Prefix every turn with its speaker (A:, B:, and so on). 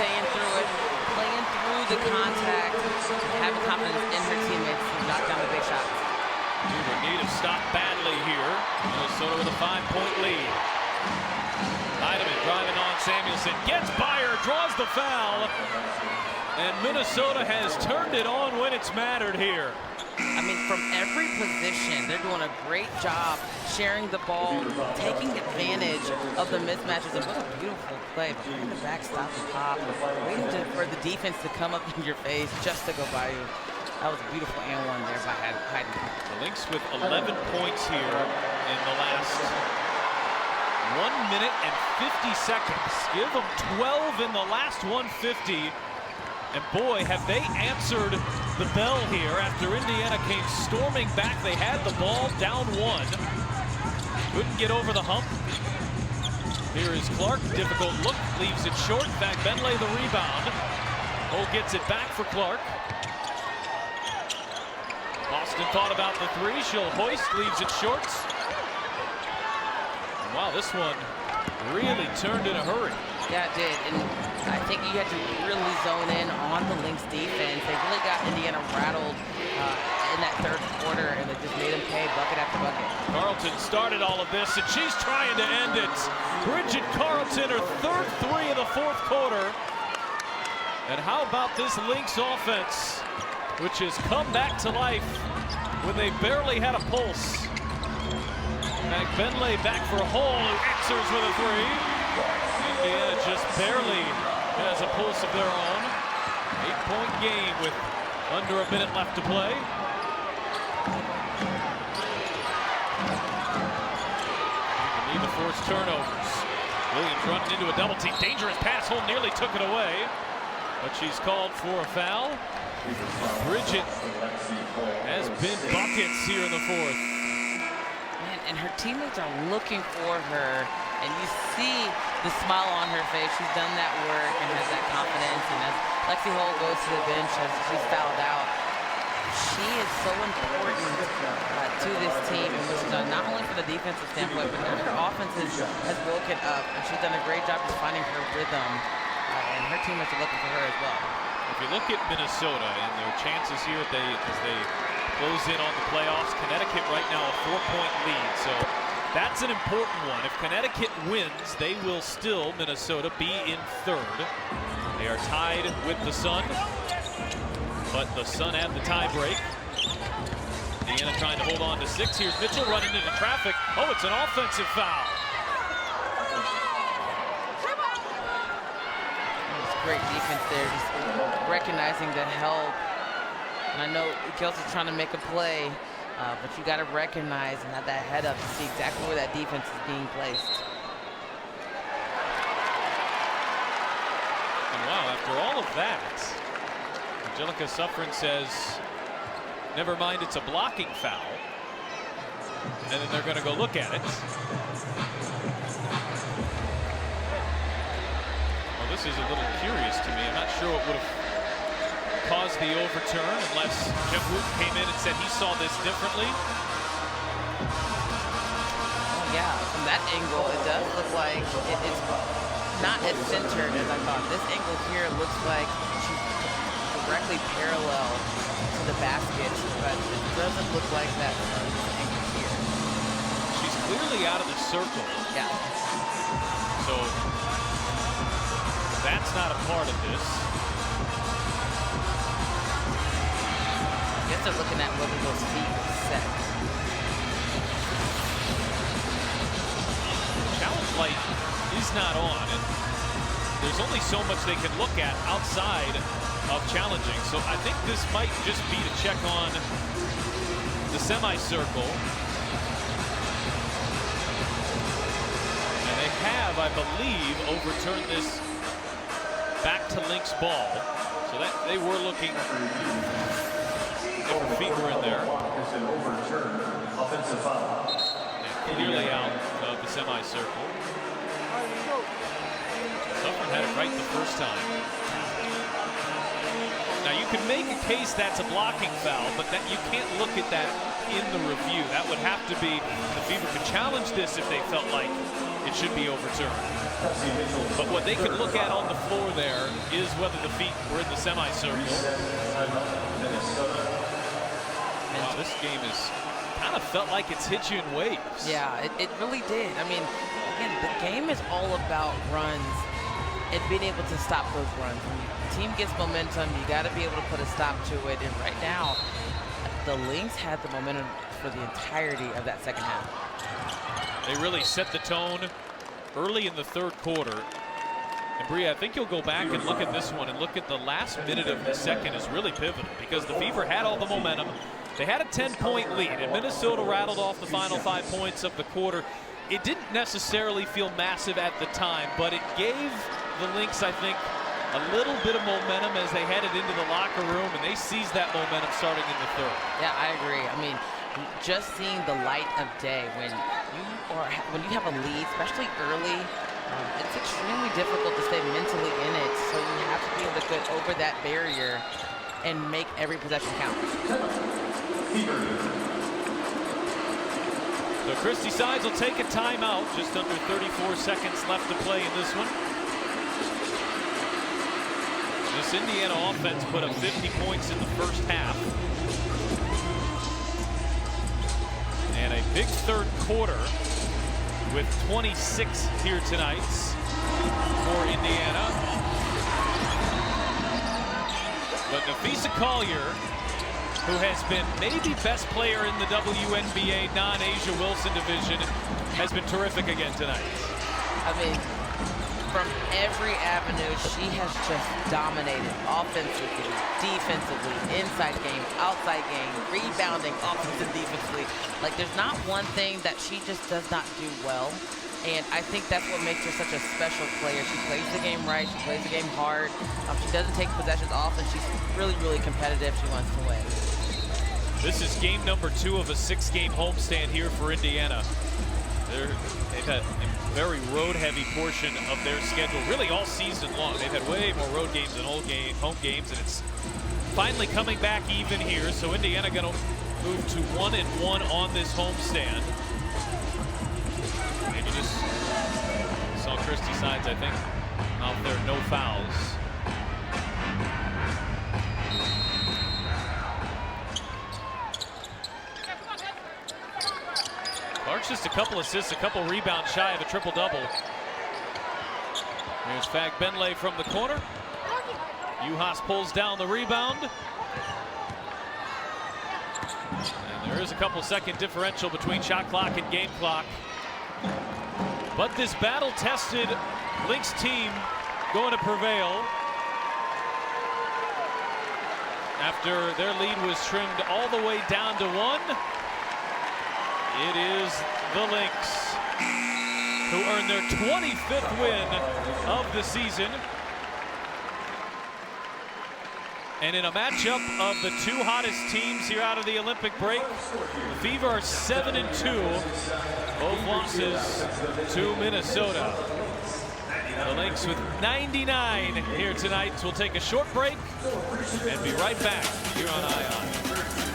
A: staying through it, playing through the contact, having confidence in her teammates to knock down the big shots.
B: They need to stop badly here. Minnesota with a 5-point lead. Heidemann driving on Samuelson, gets by her, draws the foul. And Minnesota has turned it on when it's mattered here.
A: I mean, from every position, they're doing a great job sharing the ball, taking advantage of the mismatches. And what a beautiful play. Behind the back, stop and pop, waiting for the defense to come up in your face just to go by you. That was a beautiful and one there by Heidemann.
B: The Lynx with 11 points here in the last 1 minute and 50 seconds. Give them 12 in the last 150. And boy, have they answered the bell here after Indiana came storming back. They had the ball down 1. Couldn't get over the hump. Here is Clark, difficult look, leaves it short. Back Bentley the rebound. Cole gets it back for Clark. Boston thought about the 3. She'll hoist, leaves it short. And wow, this one really turned in a hurry.
A: Yeah, it did. And I think you had to really zone in on the Lynx defense. They really got Indiana rattled in that third quarter, and they just made them pay bucket after bucket.
B: Carlton started all of this, and she's trying to end it. Bridget Carlton, her third 3 of the fourth quarter. And how about this Lynx offense, which has come back to life when they barely had a pulse. McBenley back for Hall, who answers with a 3. Indiana just barely has a pulse of their own. 8-point game with under a minute left to play. They need to force turnovers. Williams running into a double team. Dangerous pass. Hall nearly took it away, but she's called for a foul. Bridget has been buckets here in the fourth.
A: Man, and her teammates are looking for her, and you see the smile on her face. She's done that work and has that confidence. And as Lexi Hall goes to the bench as she's fouled out, she is so important to this team and what she's done, not only from the defensive standpoint, but her offense has woken up, and she's done a great job of finding her rhythm, and her teammates are looking for her as well.
B: If you look at Minnesota and their chances here as they close in on the playoffs, Connecticut right now a 4-point lead, so that's an important one. If Connecticut wins, they will still, Minnesota, be in third. They are tied with the Sun, but the Sun had the tie break. Indiana trying to hold on to 6. Here's Mitchell running into traffic. Oh, it's an offensive foul.
A: Great defense there, just recognizing the help. And I know Kelsey's trying to make a play, but you got to recognize and have that head up to see exactly where that defense is being placed.
B: And wow, after all of that, Angelica Suffren says, never mind, it's a blocking foul. And then they're going to go look at it. This is a little curious to me. I'm not sure what would have caused the overturn unless Jeff Wood came in and said he saw this differently.
A: Oh, yeah, from that angle, it does look like it's not as centered as I thought. This angle here looks like she's directly parallel to the basket, but it doesn't look like that from this angle here.
B: She's clearly out of the circle.
A: Yeah.
B: So that's not a part of this.
A: I guess they're looking at whether those feet are set.
B: The challenge light is not on, and there's only so much they can look at outside of challenging. So I think this might just be to check on the semicircle. And they have, I believe, overturned this back to Lynx ball, so that they were looking if her feet were in there. Yeah, clearly out of the semicircle. Suffren had it right the first time. Now you can make a case that's a blocking foul, but that you can't look at that in the review. That would have to be, the Fever could challenge this if they felt like it should be overturned. But what they could look at on the floor there is whether the feet were in the semicircle. Wow, this game is kind of felt like it's hit you in waves.
A: Yeah, it really did. I mean, again, the game is all about runs and being able to stop those runs. When the team gets momentum, you got to be able to put a stop to it. And right now, the Lynx had the momentum for the entirety of that second half.
B: They really set the tone early in the third quarter. And Bria, I think you'll go back and look at this one and look at the last minute of the second is really pivotal because the Fever had all the momentum. They had a 10-point lead, and Minnesota rattled off the final 5 points of the quarter. It didn't necessarily feel massive at the time, but it gave the Lynx, I think, a little bit of momentum as they headed into the locker room, and they seized that momentum starting in the third.
A: Yeah, I agree. I mean, just seeing the light of day when you have a lead, especially early, it's extremely difficult to stay mentally in it. So you have to be able to get over that barrier and make every possession count.
B: So Christie Sides will take a timeout. Just under 34 seconds left to play in this one. This Indiana offense put up 50 points in the first half. And a big third quarter with 26 here tonight for Indiana. But Napheesa Collier, who has been maybe best player in the WNBA non-Asia Wilson division, has been terrific again tonight.
A: I mean, from every avenue, she has just dominated offensively, defensively, inside game, outside game, rebounding, offensive, defensively. Like, there's not one thing that she just does not do well. And I think that's what makes her such a special player. She plays the game right. She plays the game hard. She doesn't take possessions off, and she's really, really competitive. She wants to win.
B: This is game number 2 of a 6-game homestand here for Indiana. They've had a very road-heavy portion of their schedule, really all season long. They've had way more road games than home games, and it's finally coming back even here. So Indiana going to move to 1-1 on this homestand. And you just saw Christie Sides, I think, out there, no fouls. Clark's just a couple assists, a couple rebounds shy of a triple-double. Here's Fag Benlay from the corner. Juhas pulls down the rebound. And there is a couple-second differential between shot clock and game clock. But this battle-tested Lynx team going to prevail after their lead was trimmed all the way down to 1. It is the Lynx who earned their 25th win of the season. And in a matchup of the 2 hottest teams here out of the Olympic break, the Fever are 7-2, both losses to Minnesota. The Lynx with 99 here tonight. We'll take a short break and be right back here on ION.